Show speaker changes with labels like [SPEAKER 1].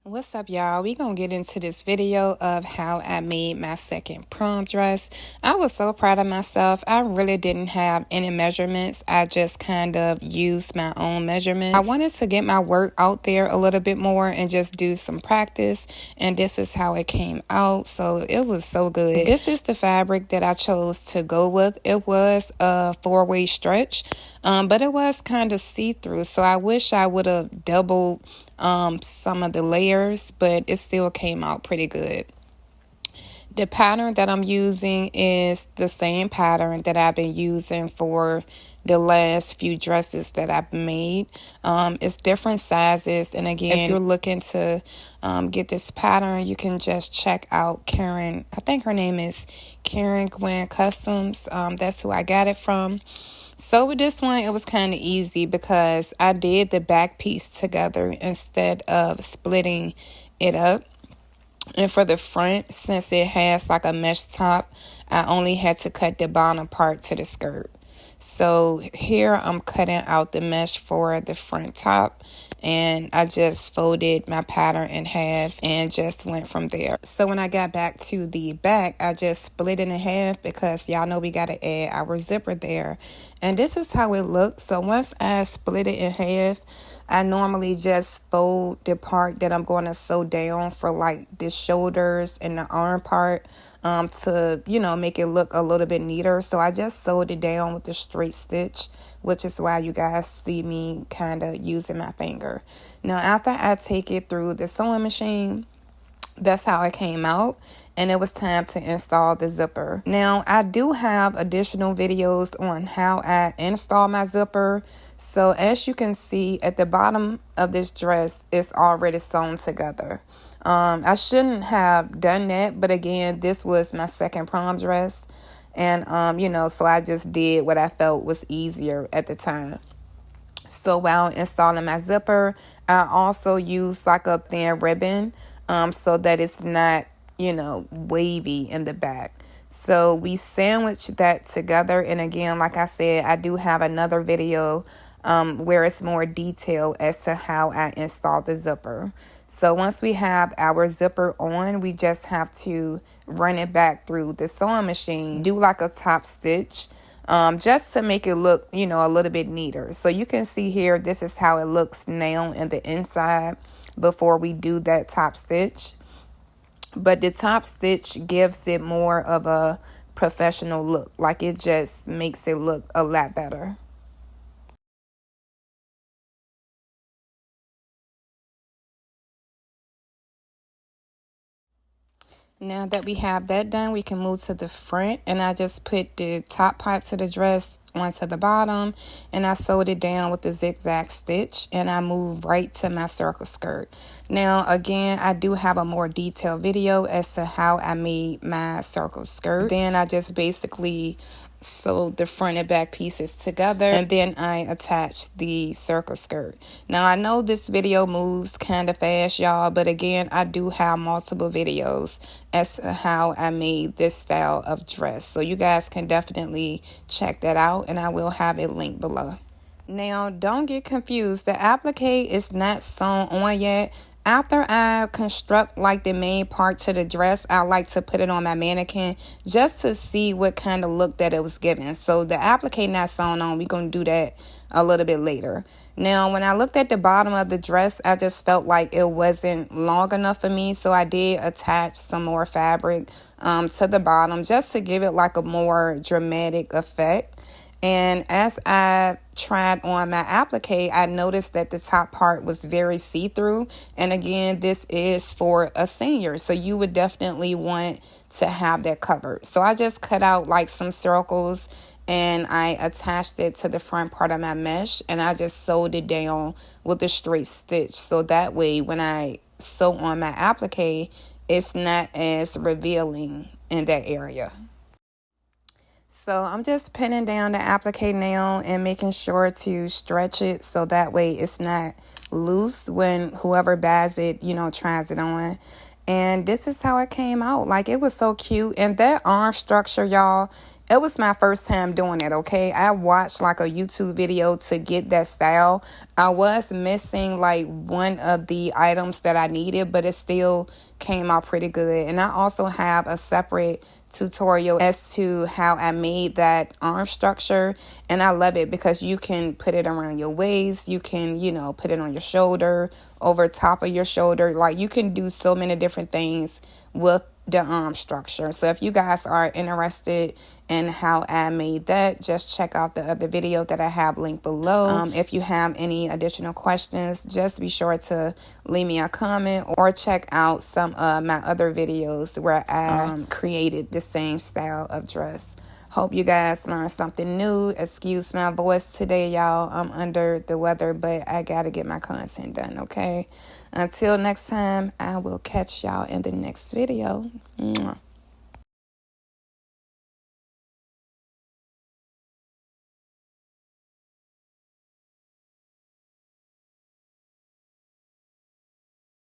[SPEAKER 1] What's up, y'all? We gonna get into this video of how I made my second prom dress. I was so proud of myself. I really didn't have any measurements. I just kind of used my own measurements. I wanted to get my work out there a little bit more and just do some practice, and this is how it came out. So it was so good. This is the fabric that I chose to go with. It was a 4-way stretch, but it was kind of see-through, so I wish I would have doubled some of the layers, but it still came out pretty good. The pattern that I'm using is the same pattern that I've been using for the last few dresses that I've made. It's different sizes, and again, if you're looking to get this pattern, you can just check out Karen. I think her name is Karen Gwen Customs. That's who I got it from. So with this one, it was kind of easy because I did the back piece together instead of splitting it up. And for the front, since it has like a mesh top, I only had to cut the bottom part to the skirt. So here I'm cutting out the mesh for the front top, and I just folded my pattern in half and just went from there. So when I got back to the back, I just split it in half because y'all know we got to add our zipper there. And this is how it looks. So once I split it in half, I normally just fold the part that I'm going to sew down for like the shoulders and the arm part to, make it look a little bit neater. So I just sewed it down with the straight stitch, which is why you guys see me kind of using my finger. Now, after I take it through the sewing machine, that's how it came out, and it was time to install the zipper. Now, I do have additional videos on how I install my zipper. So as you can see at the bottom of this dress, it's already sewn together. I shouldn't have done that, but again, this was my second prom dress, and so I just did what I felt was easier at the time. So while installing my zipper, I also used like a thin ribbon so that it's not, wavy in the back. So we sandwiched that together. And again, like I said, I do have another video where it's more detailed as to how I installed the zipper. So once we have our zipper on, we just have to run it back through the sewing machine, do like a top stitch, just to make it look, a little bit neater. So you can see here, this is how it looks now in the inside before we do that top stitch. But the top stitch gives it more of a professional look. Like, it just makes it look a lot better. Now that we have that done, we can move to the front, and I just put the top part to the dress onto the bottom, and I sewed it down with the zigzag stitch, and I moved right to my circle skirt. Now again, I do have a more detailed video as to how I made my circle skirt. Then I just basically sewed the front and back pieces together, and then I attached the circle skirt. Now I know this video moves kind of fast, y'all, but again, I do have multiple videos as to how I made this style of dress, so you guys can definitely check that out, and I will have it linked below. Now, don't get confused. The applique is not sewn on yet. After I construct like the main part to the dress, I like to put it on my mannequin just to see what kind of look that it was giving. So the applique not sewn on, we're going to do that a little bit later. Now, when I looked at the bottom of the dress, I just felt like it wasn't long enough for me. So I did attach some more fabric to the bottom just to give it like a more dramatic effect. And as I tried on my applique, I noticed that the top part was very see-through. And again, this is for a senior, so you would definitely want to have that covered. So I just cut out like some circles, and I attached it to the front part of my mesh, and I just sewed it down with a straight stitch. So that way, when I sew on my applique, it's not as revealing in that area. So I'm just pinning down the applique now and making sure to stretch it so that way it's not loose when whoever buys it, tries it on. And this is how it came out. Like, it was so cute. And that arm structure, y'all, It was my first time doing it, okay? I watched like a YouTube video to get that style. I was missing like one of the items that I needed, but it still came out pretty good. And I also have a separate tutorial as to how I made that arm structure. And I love it because you can put it around your waist. You can, put it on your shoulder, over top of your shoulder. Like, you can do so many different things with the arm structure. So if you guys are interested in how I made that, just check out the other video that I have linked below. If you have any additional questions, just be sure to leave me a comment or check out some of my other videos where I created the same style of dress. Hope you guys learned something new. Excuse my voice today, y'all. I'm under the weather, but I gotta get my content done, okay? Until next time, I will catch y'all in the next video. Mwah.